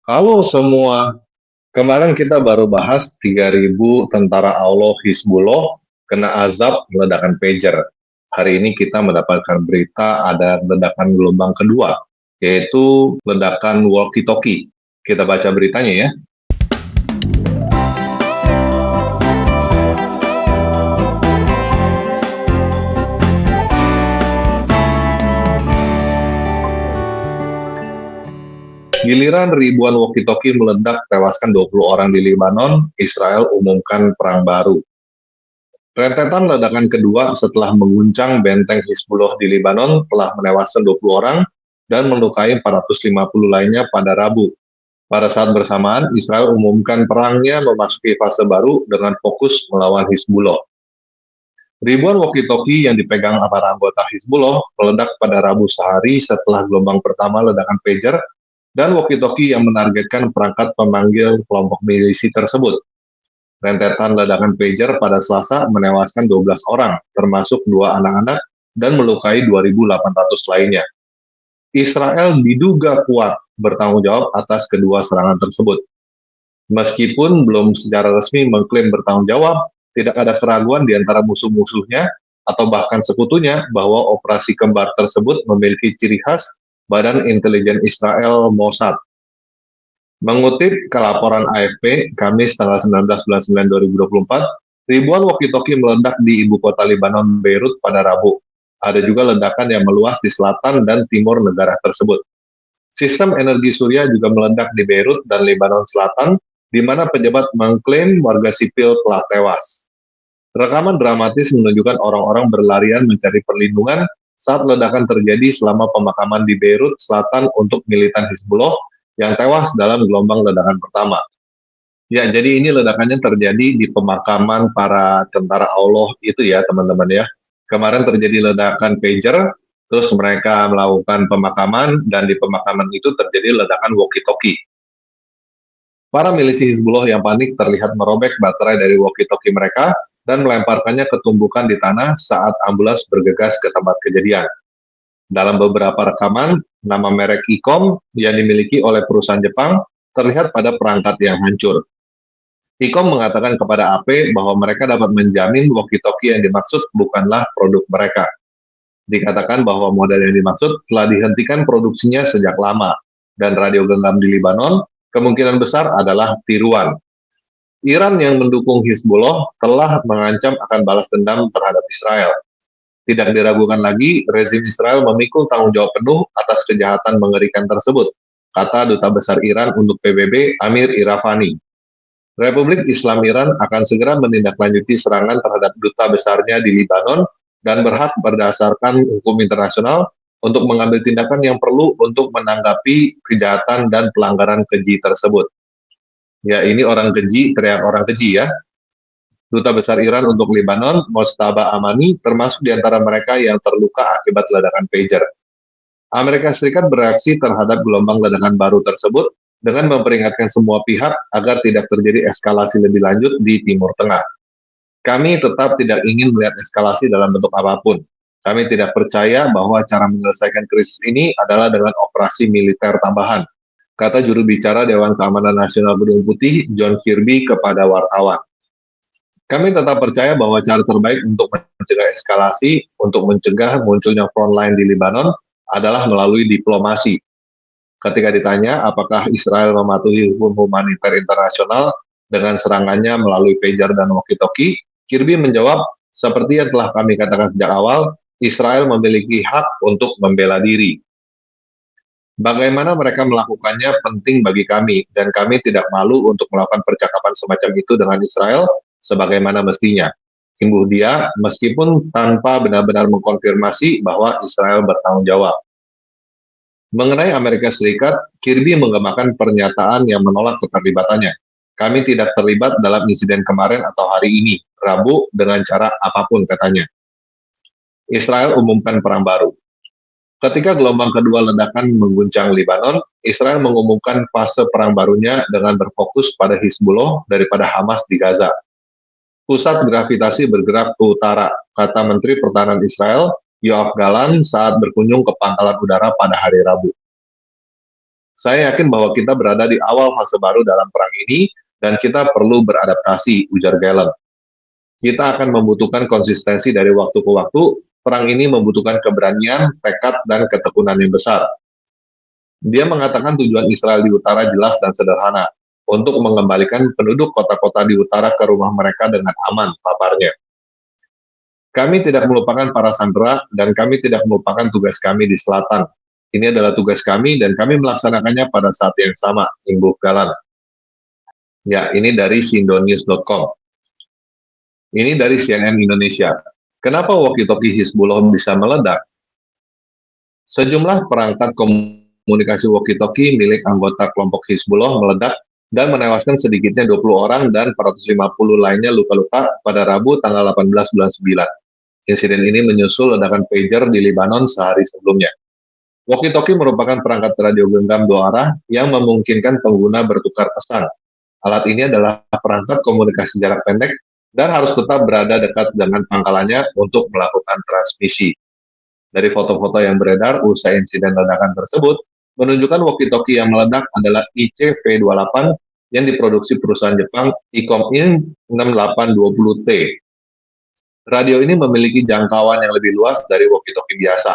Halo semua, kemarin kita baru bahas 3.000 tentara Allah Hizbullah kena azab ledakan pager. Hari ini kita mendapatkan berita ada ledakan gelombang kedua, yaitu ledakan walkie-talkie. Kita baca beritanya ya. Giliran ribuan walkie-talkie meledak tewaskan 20 orang di Lebanon, Israel umumkan perang baru. Rentetan ledakan kedua setelah mengguncang benteng Hizbullah di Lebanon telah menewaskan 20 orang dan melukai 450 lainnya pada Rabu. Pada saat bersamaan, Israel umumkan perangnya memasuki fase baru dengan fokus melawan Hizbullah. Ribuan walkie-talkie yang dipegang para anggota Hizbullah meledak pada Rabu sehari setelah gelombang pertama ledakan pager dan walkie-talkie yang menargetkan perangkat pemanggil kelompok milisi tersebut. Rentetan ledakan pager pada Selasa menewaskan 12 orang, termasuk 2 anak-anak, dan melukai 2.800 lainnya. Israel diduga kuat bertanggung jawab atas kedua serangan tersebut. Meskipun belum secara resmi mengklaim bertanggung jawab, tidak ada keraguan di antara musuh-musuhnya atau bahkan sekutunya bahwa operasi kembar tersebut memiliki ciri khas Badan Intelijen Israel Mossad. Mengutip ke laporan AFP, Kamis tanggal 19 bulan 9 2024, ribuan walkie-talkie meledak di ibu kota Lebanon, Beirut pada Rabu. Ada juga ledakan yang meluas di selatan dan timur negara tersebut. Sistem energi surya juga meledak di Beirut dan Lebanon Selatan, di mana pejabat mengklaim warga sipil telah tewas. Rekaman dramatis menunjukkan orang-orang berlarian mencari perlindungan saat ledakan terjadi selama pemakaman di Beirut Selatan untuk militan Hizbullah yang tewas dalam gelombang ledakan pertama. Ya, jadi ini ledakannya terjadi di pemakaman para tentara Allah itu ya, teman-teman ya. Kemarin terjadi ledakan pager, terus mereka melakukan pemakaman, dan di pemakaman itu terjadi ledakan walkie-talkie. Para milisi Hizbullah yang panik terlihat merobek baterai dari walkie-talkie mereka dan melemparkannya ke tumbukan di tanah saat ambulans bergegas ke tempat kejadian. Dalam beberapa rekaman, nama merek Icom yang dimiliki oleh perusahaan Jepang terlihat pada perangkat yang hancur. Icom mengatakan kepada AP bahwa mereka dapat menjamin walkie-talkie yang dimaksud bukanlah produk mereka. Dikatakan bahwa model yang dimaksud telah dihentikan produksinya sejak lama, dan radio genggam di Lebanon kemungkinan besar adalah tiruan. Iran yang mendukung Hizbullah telah mengancam akan balas dendam terhadap Israel. Tidak diragukan lagi, rezim Israel memikul tanggung jawab penuh atas kejahatan mengerikan tersebut, kata Duta Besar Iran untuk PBB Amir Irafani. Republik Islam Iran akan segera menindaklanjuti serangan terhadap duta besarnya di Lebanon dan berhak berdasarkan hukum internasional untuk mengambil tindakan yang perlu untuk menanggapi kejahatan dan pelanggaran keji tersebut. Ya, ini orang keji, teriak orang keji ya. Duta Besar Iran untuk Lebanon, Mojtaba Amani, termasuk di antara mereka yang terluka akibat ledakan pager. Amerika Serikat bereaksi terhadap gelombang ledakan baru tersebut dengan memperingatkan semua pihak agar tidak terjadi eskalasi lebih lanjut di Timur Tengah. Kami tetap tidak ingin melihat eskalasi dalam bentuk apapun. Kami tidak percaya bahwa cara menyelesaikan krisis ini adalah dengan operasi militer tambahan, kata juru bicara Dewan Keamanan Nasional Gedung Putih, John Kirby, kepada wartawan. Kami tetap percaya bahwa cara terbaik untuk mencegah eskalasi, untuk mencegah munculnya frontline di Lebanon, adalah melalui diplomasi. Ketika ditanya apakah Israel mematuhi hukum humaniter internasional dengan serangannya melalui pager dan walkie-talkie, Kirby menjawab, seperti yang telah kami katakan sejak awal, Israel memiliki hak untuk membela diri. Bagaimana mereka melakukannya penting bagi kami, dan kami tidak malu untuk melakukan percakapan semacam itu dengan Israel sebagaimana mestinya. Imbuh dia, meskipun tanpa benar-benar mengkonfirmasi bahwa Israel bertanggung jawab. Mengenai Amerika Serikat, Kirby menggemakan pernyataan yang menolak keterlibatannya. Kami tidak terlibat dalam insiden kemarin atau hari ini, Rabu, dengan cara apapun, katanya. Israel umumkan perang baru. Ketika gelombang kedua ledakan mengguncang Lebanon, Israel mengumumkan fase perang barunya dengan berfokus pada Hizbullah daripada Hamas di Gaza. Pusat gravitasi bergerak ke utara, kata Menteri Pertahanan Israel, Yoav Galan, saat berkunjung ke pangkalan udara pada hari Rabu. Saya yakin bahwa kita berada di awal fase baru dalam perang ini, dan kita perlu beradaptasi, ujar Gallant. Kita akan membutuhkan konsistensi dari waktu ke waktu. Perang ini membutuhkan keberanian, tekad, dan ketekunan yang besar. Dia mengatakan tujuan Israel di utara jelas dan sederhana, untuk mengembalikan penduduk kota-kota di utara ke rumah mereka dengan aman, paparnya. Kami tidak melupakan para sandera, dan kami tidak melupakan tugas kami di selatan. Ini adalah tugas kami, dan kami melaksanakannya pada saat yang sama, imbuh Gallant. Ya, ini dari sindonews.com. Ini dari CNN Indonesia. Kenapa walkie-talkie Hizbullah bisa meledak? Sejumlah perangkat komunikasi walkie-talkie milik anggota kelompok Hizbullah meledak dan menewaskan sedikitnya 20 orang dan 450 lainnya luka-luka pada Rabu tanggal 18 bulan 9. Insiden ini menyusul ledakan pager di Lebanon sehari sebelumnya. Walkie-talkie merupakan perangkat radio genggam dua arah yang memungkinkan pengguna bertukar pesan. Alat ini adalah perangkat komunikasi jarak pendek dan harus tetap berada dekat dengan pangkalannya untuk melakukan transmisi. Dari foto-foto yang beredar usai insiden ledakan tersebut, menunjukkan walkie-talkie yang meledak adalah IC-V28 yang diproduksi perusahaan Jepang Icom In 6820T. Radio ini memiliki jangkauan yang lebih luas dari walkie-talkie biasa.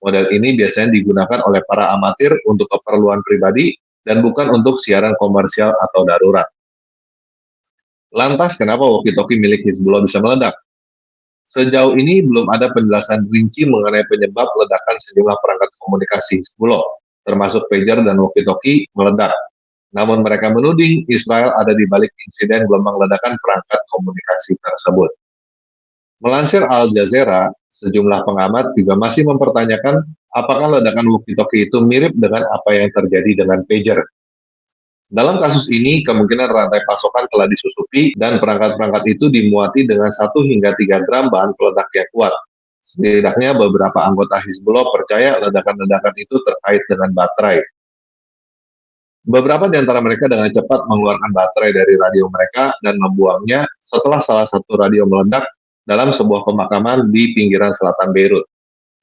Model ini biasanya digunakan oleh para amatir untuk keperluan pribadi dan bukan untuk siaran komersial atau darurat. Lantas, kenapa walkie-talkie milik Hizbullah bisa meledak? Sejauh ini belum ada penjelasan rinci mengenai penyebab ledakan sejumlah perangkat komunikasi Hizbullah, termasuk pager dan walkie-talkie meledak. Namun mereka menuding Israel ada di balik insiden gelombang ledakan perangkat komunikasi tersebut. Melansir Al Jazeera, sejumlah pengamat juga masih mempertanyakan apakah ledakan walkie-talkie itu mirip dengan apa yang terjadi dengan pager. Dalam kasus ini, kemungkinan rantai pasokan telah disusupi dan perangkat-perangkat itu dimuati dengan 1 hingga 3 gram bahan peledak yang kuat. Setidaknya beberapa anggota Hizbullah percaya ledakan-ledakan itu terkait dengan baterai. Beberapa di antara mereka dengan cepat mengeluarkan baterai dari radio mereka dan membuangnya setelah salah satu radio meledak dalam sebuah pemakaman di pinggiran selatan Beirut.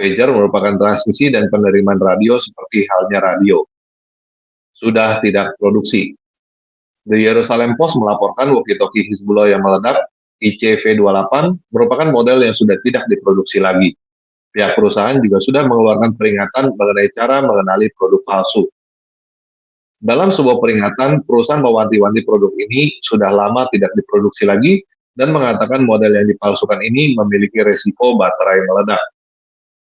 Pager merupakan transmisi dan penerimaan radio seperti halnya radio. Sudah tidak produksi. The Jerusalem Post melaporkan walkie-talkie Hizbullah yang meledak, ICV-28, merupakan model yang sudah tidak diproduksi lagi. Pihak perusahaan juga sudah mengeluarkan peringatan mengenai cara mengenali produk palsu. Dalam sebuah peringatan, perusahaan mewanti-wanti produk ini sudah lama tidak diproduksi lagi dan mengatakan model yang dipalsukan ini memiliki resiko baterai meledak.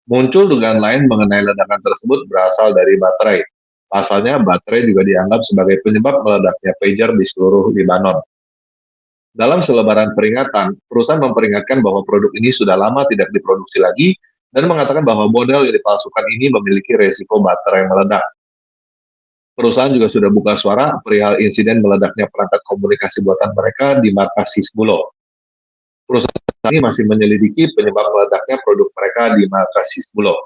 Muncul dugaan lain mengenai ledakan tersebut berasal dari baterai. Pasalnya, baterai juga dianggap sebagai penyebab meledaknya pager di seluruh Lebanon. Dalam selebaran peringatan, perusahaan memperingatkan bahwa produk ini sudah lama tidak diproduksi lagi dan mengatakan bahwa model yang dipalsukan ini memiliki resiko baterai meledak. Perusahaan juga sudah buka suara perihal insiden meledaknya perangkat komunikasi buatan mereka di markas Hizbullah. Perusahaan ini masih menyelidiki penyebab meledaknya produk mereka di markas Hizbullah.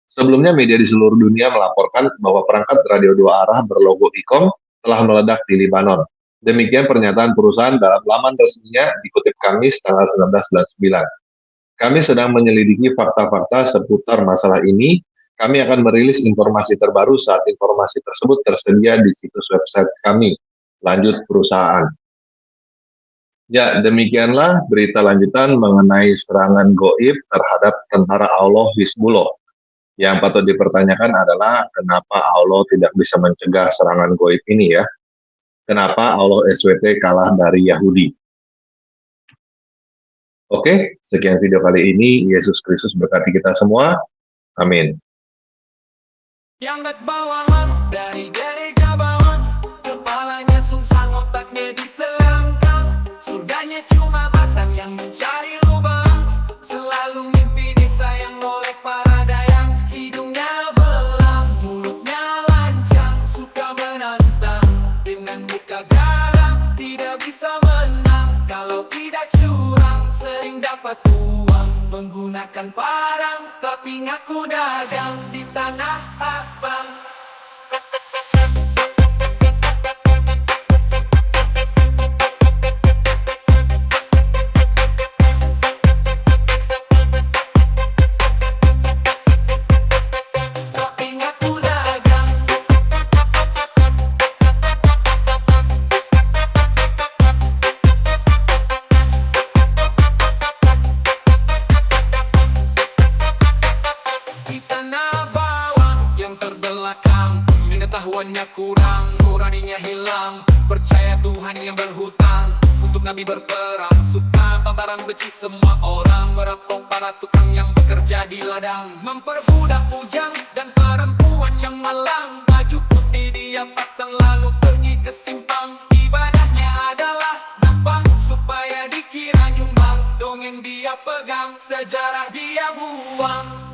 Sebelumnya, media di seluruh dunia melaporkan bahwa perangkat radio dua arah berlogo Icom telah meledak di Lebanon. Demikian pernyataan perusahaan dalam laman resminya dikutip Kamis tanggal 19 bulan 9. Kami sedang menyelidiki fakta-fakta seputar masalah ini. Kami akan merilis informasi terbaru saat informasi tersebut tersedia di situs website kami, lanjut perusahaan. Ya, demikianlah berita lanjutan mengenai serangan goib terhadap tentara Allah Hizbullah. Yang patut dipertanyakan adalah kenapa Allah tidak bisa mencegah serangan goib ini ya? Kenapa Allah SWT kalah dari Yahudi? Oke, sekian video kali ini. Yesus Kristus berkati kita semua. Amin. Yang bawahan dari gabawan, kepalanya sungsang, otaknya diselangkang. Surganya cuma batang yang mencari lubang, selalu mimpi disayang oleh para dayang. Hidungnya belang, mulutnya lancang, suka menantang. Dengan muka garang, tidak bisa menang. Kalau tidak curang, sering dapat uang. Menggunakan parang, tapi ngaku dagang di tanah abang. Tapi ngaku dagang. pulang. Percaya Tuhan yang berhutang, untuk Nabi berperang. Suka barang benci semua orang, merampok para tukang yang bekerja di ladang. Memperbudak bujang dan perempuan yang malang. Baju putih dia pasang lalu pergi ke simpang. Ibadahnya adalah nampang supaya dikira nyumbang. Dongeng dia pegang, sejarah dia buang.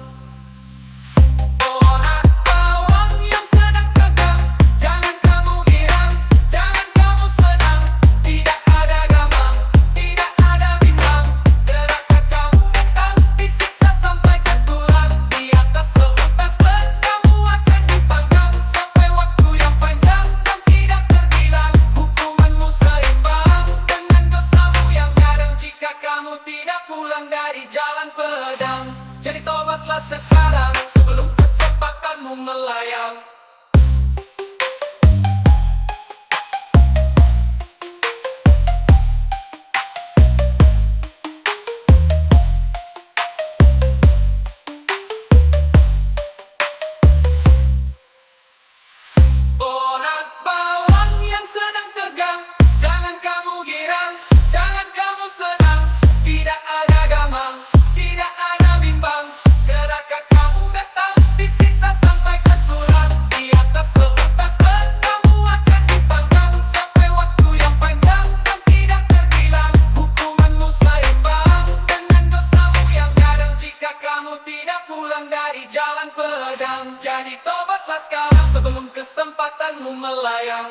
Pohon bawang yang sedang tegang, jangan kamu girang, jangan kamu senang. Tidak ada gamang, tidak ada bimbang. Gerakan kamu datang, disiksa sampai ke tulang. Di atas seutas ban kamu akan dipanggang, sampai waktu yang panjang dan tidak terbilang. Hukumanmu seimbang dengan dosamu yang kadang, jika kamu tidak pulang dari jalan pedang. Jadi tobatlah sekarang sebelum kesempatanmu melayang. Pohon bawang yang sedang tegang, jangan kamu girang, jangan kamu senang. Tidak ada gamang, tidak ada bimbang. Gerakan kamu datang, disiksa sampai ke tulang. Di atas seutas ban kamu akan dipanggang, sampai waktu yang panjang dan tidak terbilang. Hukumanmu seimbang dengan dosamu yang kadang, jika kamu tidak pulang dari jalan pedang. Jadi tobatlah sekarang sebelum kesempatanmu melayang.